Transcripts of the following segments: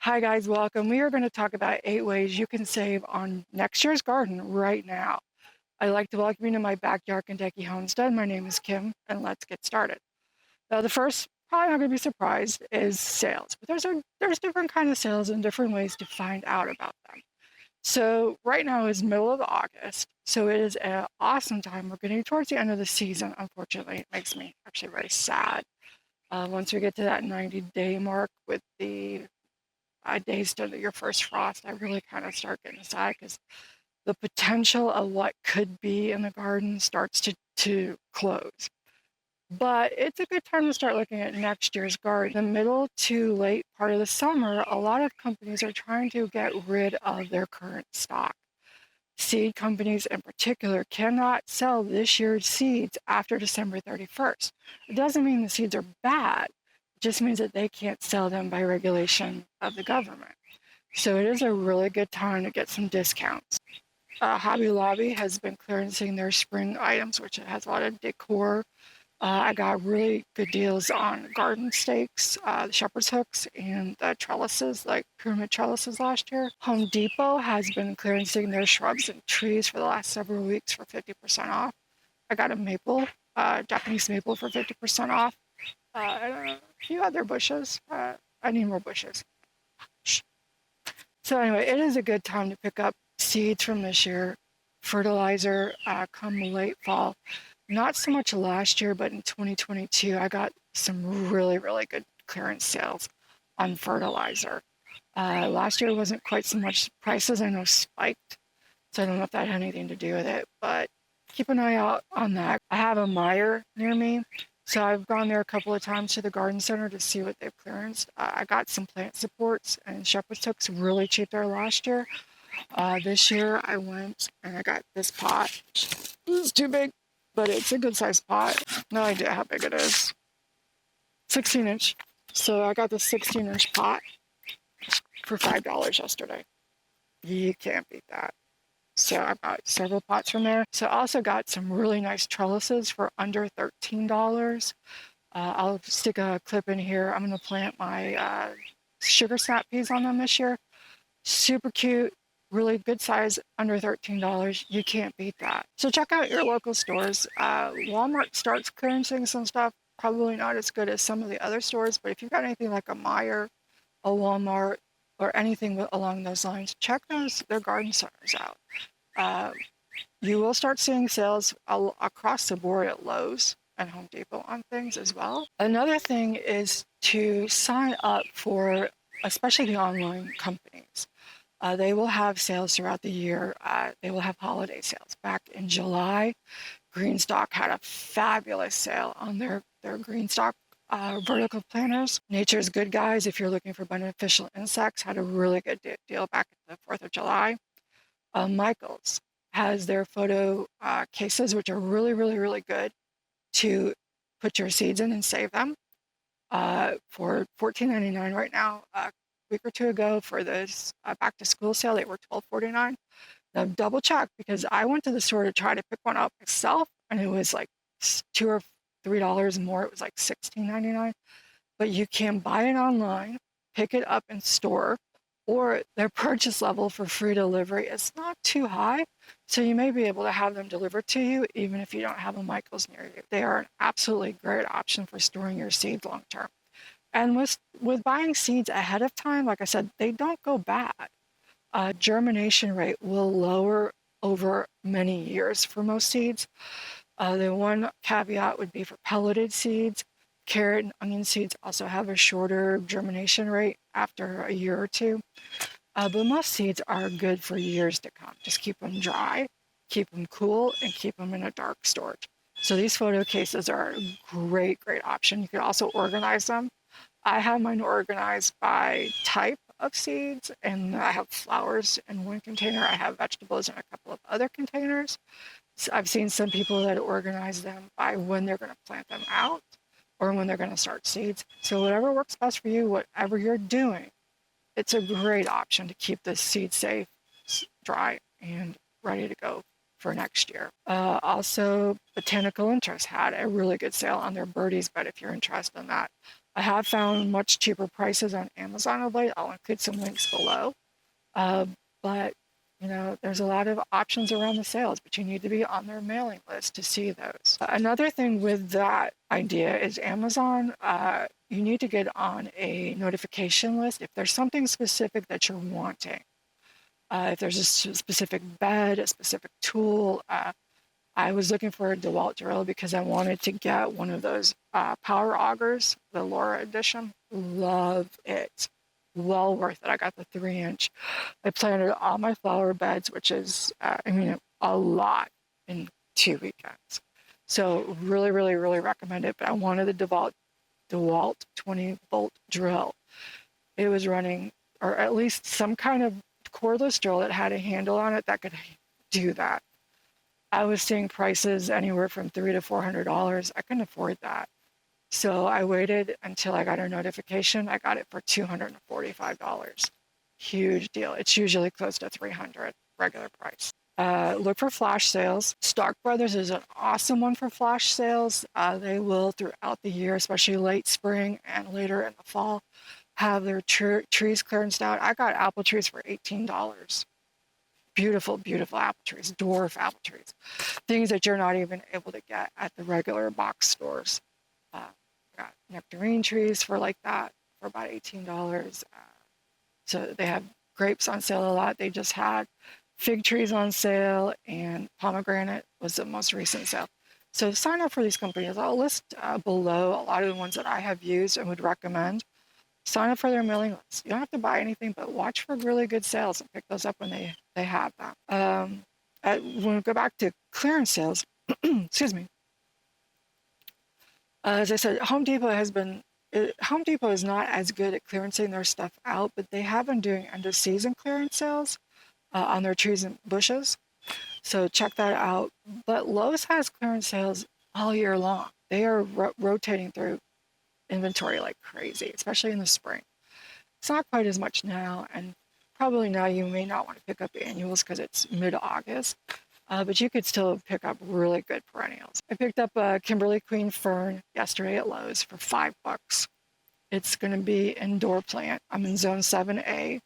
Hi guys, welcome. We are going to talk about 8 ways you can save on next year's garden right now. I'd like to welcome you to my backyard Kentucky homestead. My name is Kim, and let's get started. Now, the first, probably not going to be surprised, is sales. But there's different kind of sales and different ways to find out about them. So right now is middle of August, so it is an awesome time. We're getting towards the end of the season. Unfortunately, it makes me actually very sad. Once we get to that 90-day mark with the days to your first frost, I really kind of start getting sad because the potential of what could be in the garden starts to close. But it's a good time to start looking at next year's garden. The middle to late part of the summer, a lot of companies are trying to get rid of their current stock. Seed companies in particular cannot sell this year's seeds after December 31st. It doesn't mean the seeds are bad. It just means that they can't sell them by regulation of the government. So it is a really good time to get some discounts. Hobby Lobby has been clearancing their spring items, which has a lot of decor. I got really good deals on garden stakes, the shepherd's hooks, and the trellises, like pyramid trellises last year. Home Depot has been clearancing their shrubs and trees for the last several weeks for 50% off. I got a maple, Japanese maple for 50% off, and a few other bushes. I need more bushes. So anyway, it is a good time to pick up seeds from this year, fertilizer come late fall. Not so much last year, but in 2022, I got some really, really good clearance sales on fertilizer. Last year wasn't quite so much. Prices I know spiked, so I don't know if that had anything to do with it, but keep an eye out on that. I have a Meyer near me, so I've gone there a couple of times to the garden center to see what they've clearanced. I got some plant supports and shepherd's hooks really cheap there last year. This year I went and I got this pot. It's too big, but it's a good sized pot. No idea how big it is. 16 inch. So I got this 16-inch pot for $5 yesterday. You can't beat that. So I bought several pots from there. So I also got some really nice trellises for under $13. I'll stick a clip in here. I'm going to plant my sugar snap peas on them this year. Super cute, really good size, under $13. You can't beat that. So check out your local stores. Walmart starts clearancing some stuff. Probably not as good as some of the other stores, but if you've got anything like a Meijer, a Walmart, or anything along those lines, check their garden centers out. You will start seeing sales across the board at Lowe's and Home Depot on things as well. Another thing is to sign up for, especially the online companies. They will have sales throughout the year. They will have holiday sales. Back in July, Greenstock had a fabulous sale on their Greenstock vertical planters. Nature's Good Guys, if you're looking for beneficial insects, had a really good deal back at the 4th of July. Michael's has their photo cases, which are really, really, really good to put your seeds in and save them for $14.99 right now. A week or two ago for this back to school sale, they were $12.49. Now double check, because I went to the store to try to pick one up myself, and it was like $2 or $3 more. It was like $16.99. But you can buy it online, pick it up in store, or their purchase level for free delivery is not too high. So you may be able to have them delivered to you even if you don't have a Michael's near you. They are an absolutely great option for storing your seeds long term. And with buying seeds ahead of time, like I said, they don't go bad. Germination rate will lower over many years for most seeds. The one caveat would be for pelleted seeds. Carrot and onion seeds also have a shorter germination rate after a year or two. But most seeds are good for years to come. Just keep them dry, keep them cool, and keep them in a dark storage. So these photo cases are a great, great option. You can also organize them. I have mine organized by type of seeds, and I have flowers in one container. I have vegetables in a couple of other containers. So I've seen some people that organize them by when they're going to plant them out or when they're going to start seeds. So whatever works best for you, whatever you're doing, it's a great option to keep the seed safe, dry, and ready to go for next year. Also, Botanical Interest had a really good sale on their birdies bed if you're interested in that. I have found much cheaper prices on Amazon of late. I'll include some links below. Uh, but there's a lot of options around the sales, but you need to be on their mailing list to see those. Another thing with that idea is Amazon. You need to get on a notification list if there's something specific that you're wanting. If there's a specific bed, a specific tool. I was looking for a DeWalt drill because I wanted to get one of those power augers, the Laura edition. Love it. Well worth it. I got the 3-inch. I planted all my flower beds, which is, a lot in 2 weekends. So really, really, really recommend it. But I wanted the DeWalt 20-volt drill. It was running, or at least some kind of cordless drill that had a handle on it that could do that. I was seeing prices anywhere from $300 to $400. I couldn't afford that. So I waited until I got a notification. I got it for $245. Huge deal. It's usually close to $300 regular price. Look for flash sales. Stark Brothers is an awesome one for flash sales. They will throughout the year, especially late spring and later in the fall, have their trees clearanced out. I got apple trees for $18. Beautiful, beautiful apple trees, dwarf apple trees, things that you're not even able to get at the regular box stores. Got nectarine trees for like that for about $18. So they have grapes on sale a lot. They just had fig trees on sale, and pomegranate was the most recent sale. So sign up for these companies. I'll list below a lot of the ones that I have used and would recommend. Sign up for their mailing list. You don't have to buy anything, but watch for really good sales and pick those up when they have them. When we go back to clearance sales, excuse me. As I said, Home Depot is not as good at clearancing their stuff out, but they have been doing end of season clearance sales on their trees and bushes. So check that out. But Lowe's has clearance sales all year long. They are rotating through inventory like crazy, especially in the spring. It's not quite as much now, and probably now you may not want to pick up annuals because it's mid-August, but you could still pick up really good perennials. I picked up a Kimberly Queen Fern yesterday at Lowe's for $5. It's going to be indoor plant. I'm in zone 7A.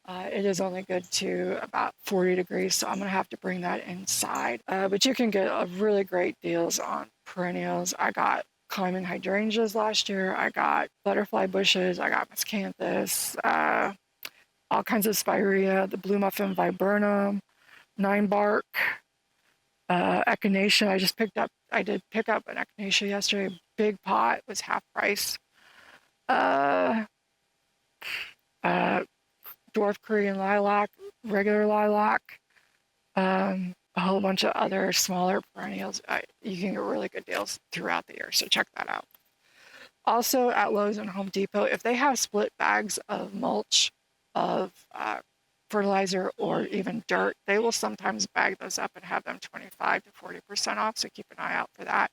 It is only good to about 40 degrees, so I'm going to have to bring that inside. But you can get really great deals on perennials. I got climbing hydrangeas last year. I got butterfly bushes. I got miscanthus, all kinds of spirea, the blue muffin viburnum, 9-bark, echinacea. I did pick up an echinacea yesterday. Big pot was half price. Dwarf Korean lilac, regular lilac, a whole bunch of other smaller perennials. You can get really good deals throughout the year, so check that out. Also at Lowe's and Home Depot, if they have split bags of mulch, of fertilizer, or even dirt, they will sometimes bag those up and have them 25 to 40% off, so keep an eye out for that.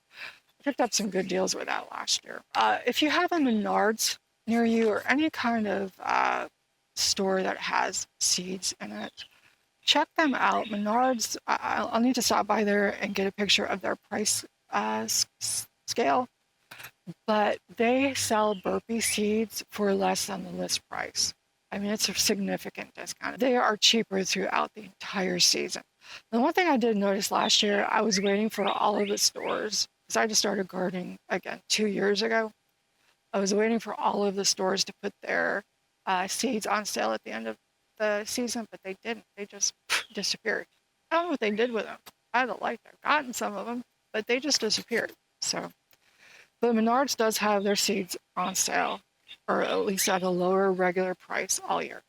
I picked up some good deals with that last year. If you have a Menards near you or any kind of store that has seeds in it, check them out. Menards, I'll need to stop by there and get a picture of their price scale, but they sell burpee seeds for less than the list price. I mean, it's a significant discount. They are cheaper throughout the entire season. The one thing I did notice last year, I was waiting for all of the stores, because I just started gardening again 2 years ago. I was waiting for all of the stores to put their seeds on sale at the end of the season, but they didn't. They just disappeared. I don't know what they did with them. I'd have liked to have gotten some of them, but they just disappeared. So, but Menards does have their seeds on sale, or at least at a lower regular price all year.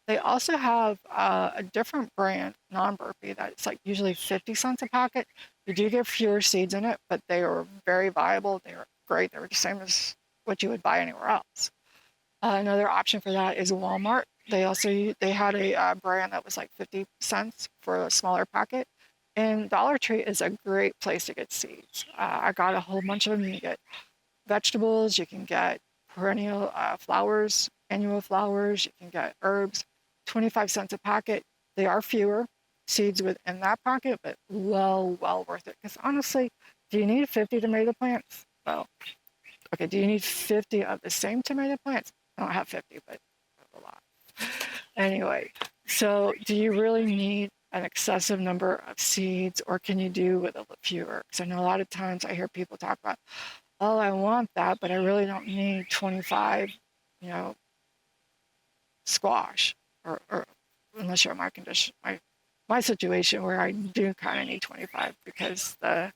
They also have a different brand, non-burpee, that's like usually 50 cents a packet. You do get fewer seeds in it, but they are very viable. They are great. They're the same as what you would buy anywhere else. Another option for that is Walmart. They had a brand that was like 50 cents for a smaller packet. And Dollar Tree is a great place to get seeds. I got a whole bunch of them. You can get vegetables, you can get perennial flowers, annual flowers, you can get herbs, 25 cents a packet. They are fewer seeds within that packet, but well worth it. Because honestly, do you need 50 tomato plants? Well, Okay, do you need 50 of the same tomato plants? I don't have 50, but I have a lot. Anyway, so do you really need an excessive number of seeds, or can you do with a fewer? Because I know a lot of times I hear people talk about, oh, I want that, but I really don't need 25, you know, squash, or unless you're in my condition, my situation where I do kind of need 25 because the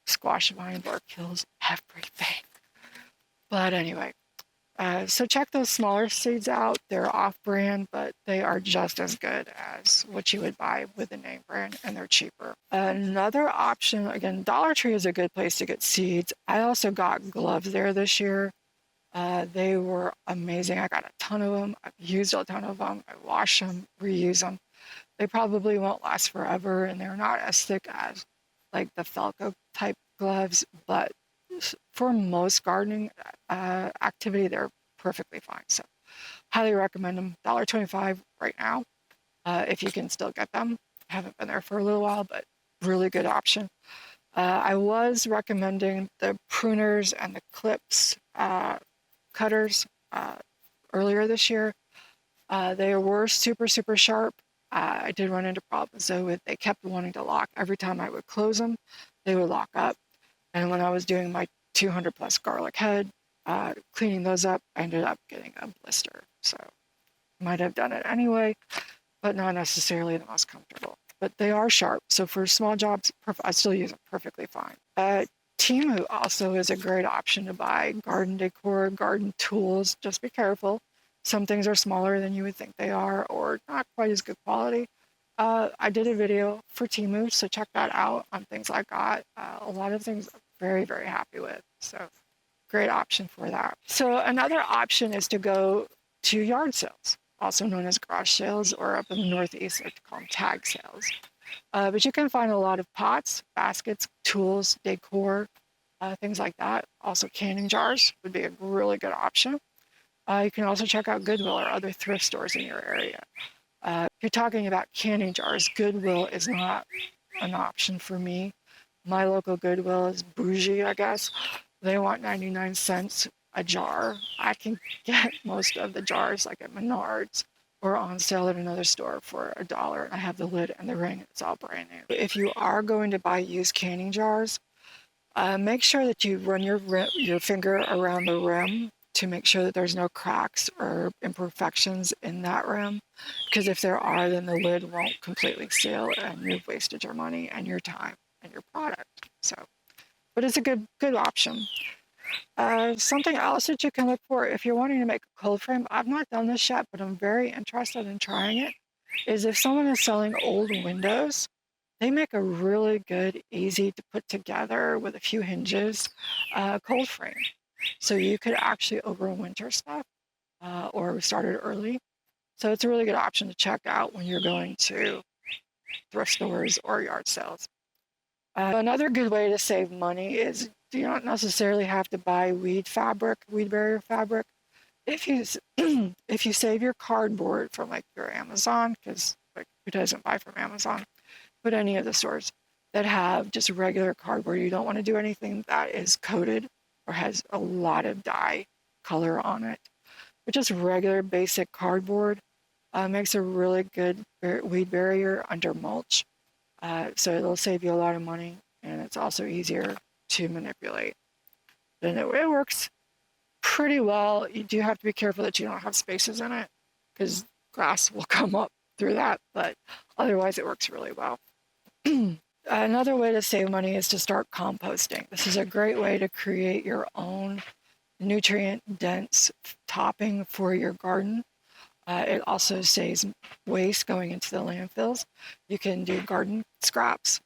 squash vine borer kills everything. But anyway, so check those smaller seeds out. They're off-brand, but they are just as good as what you would buy with the name brand, and they're cheaper. Another option, again, Dollar Tree is a good place to get seeds. I also got gloves there this year. They were amazing. I got a ton of them. I've used a ton of them. I wash them, reuse them. They probably won't last forever, and they're not as thick as like the Felco type gloves, but for most gardening activity, they're perfectly fine. So highly recommend them. $1.25 right now, if you can still get them. I haven't been there for a little while, but really good option. I was recommending the pruners and the clips cutters earlier this year. They were super, super sharp. I did run into problems though with they kept wanting to lock. Every time I would close them, they would lock up. And when I was doing my 200 plus garlic head, cleaning those up, I ended up getting a blister. So might have done it anyway, but not necessarily the most comfortable. But they are sharp. So for small jobs, I still use them perfectly fine. Temu also is a great option to buy garden decor, garden tools. Just be careful. Some things are smaller than you would think they are, or not quite as good quality. I did a video for Temu, so check that out on things I got. A lot of things I'm very, very happy with. So great option for that. So another option is to go to yard sales, also known as garage sales, or up in the Northeast, like to call them tag sales. But you can find a lot of pots, baskets, tools, decor, things like that. Also canning jars would be a really good option. You can also check out Goodwill or other thrift stores in your area. If you're talking about canning jars, Goodwill is not an option for me. My local Goodwill is bougie, I guess. They want 99 cents a jar. I can get most of the jars like at Menards or on sale at another store for $1. I have the lid and the ring. It's all brand new. If you are going to buy used canning jars, make sure that you run your finger around the rim to make sure that there's no cracks or imperfections in that rim. Because if there are, then the lid won't completely seal and you've wasted your money and your time and your product. So, but it's a good option. Something else that you can look for if you're wanting to make a cold frame, I've not done this yet, but I'm very interested in trying it, is if someone is selling old windows, they make a really good, easy to put together with a few hinges cold frame. So you could actually overwinter stuff or start it early. So it's a really good option to check out when you're going to thrift stores or yard sales. Another good way to save money is you don't necessarily have to buy weed barrier fabric. If you if you save your cardboard from like your Amazon, because like who doesn't buy from Amazon, but any of the stores that have just regular cardboard, you don't want to do anything that is coated or has a lot of dye color on it. But just regular basic cardboard makes a really good weed barrier under mulch. So it'll save you a lot of money, and it's also easier to manipulate. And it works pretty well. You do have to be careful that you don't have spaces in it, because grass will come up through that, but otherwise it works really well. Another way to save money is to start composting. This is a great way to create your own nutrient-dense topping for your garden. It also saves waste going into the landfills. You can do garden scraps.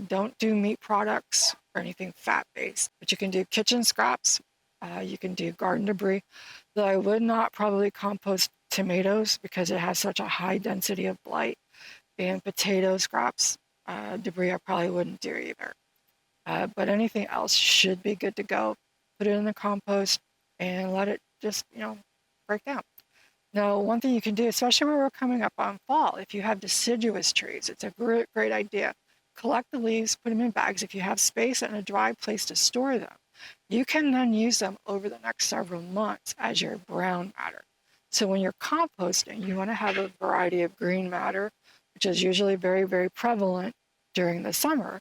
Don't do meat products or anything fat-based, but you can do kitchen scraps. You can do garden debris, though I would not probably compost tomatoes because it has such a high density of blight. And potato scraps, debris I probably wouldn't do either. But anything else should be good to go. Put it in the compost and let it just, break down. Now, one thing you can do, especially when we're coming up on fall, if you have deciduous trees, it's a great idea. Collect the leaves, put them in bags. If you have space and a dry place to store them, you can then use them over the next several months as your brown matter. So when you're composting, you want to have a variety of green matter, which is usually very, very prevalent during the summer,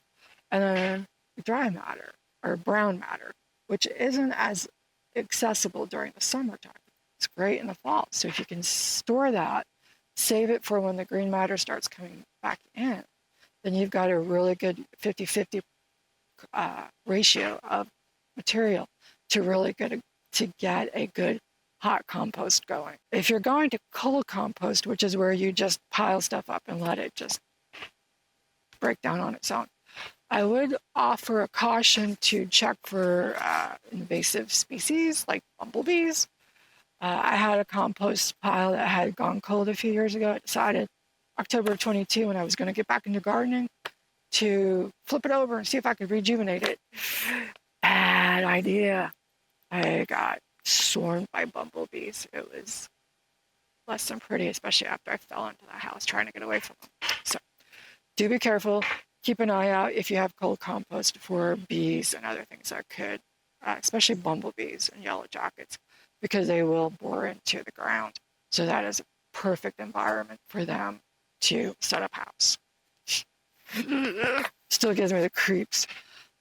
and then dry matter or brown matter, which isn't as accessible during the summertime. It's great in the fall. So if you can store that, save it for when the green matter starts coming back in, then you've got a really good 50-50 ratio of material to really get a good hot compost going. If you're going to cold compost, which is where you just pile stuff up and let it just break down on its own, I would offer a caution to check for invasive species like bumblebees. I had a compost pile that had gone cold a few years ago. I decided October of 22, when I was going to get back into gardening, to flip it over and see if I could rejuvenate it. Bad idea. I got swarmed by bumblebees. It was less than pretty, especially after I fell into the house trying to get away from them. So do be careful. Keep an eye out if you have cold compost for bees and other things that could, especially bumblebees and yellow jackets, because they will bore into the ground. So that is a perfect environment for them to set up house. Still gives me the creeps.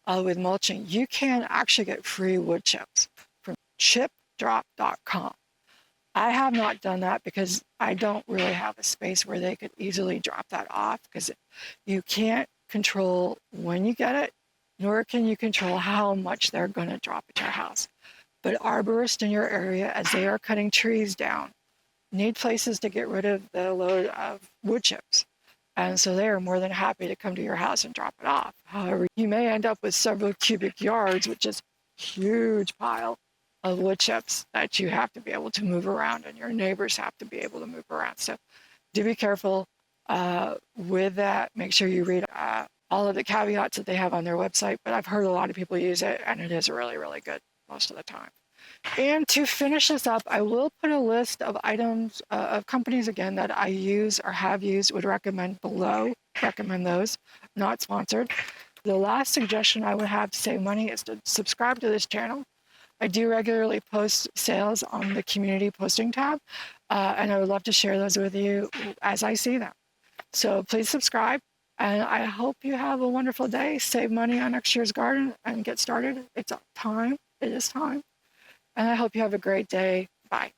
With mulching, you can actually get free wood chips from ChipDrop.com. I have not done that because I don't really have a space where they could easily drop that off, because you can't control when you get it, nor can you control how much they're going to drop at your house. But arborists in your area, as they are cutting trees down, need places to get rid of the load of wood chips. And so they are more than happy to come to your house and drop it off. However, you may end up with several cubic yards, which is a huge pile of wood chips that you have to be able to move around, and your neighbors have to be able to move around. So do be careful with that. Make sure you read all of the caveats that they have on their website. But I've heard a lot of people use it, and it is really, really good most of the time. And to finish this up, I will put a list of items, of companies again that I use or have used, would recommend below. Recommend those, not sponsored. The last suggestion I would have to save money is to subscribe to this channel. I do regularly post sales on the community posting tab, and I would love to share those with you as I see them. So please subscribe, and I hope you have a wonderful day. Save money on next year's garden and get started. It's time. It is time. And I hope you have a great day. Bye.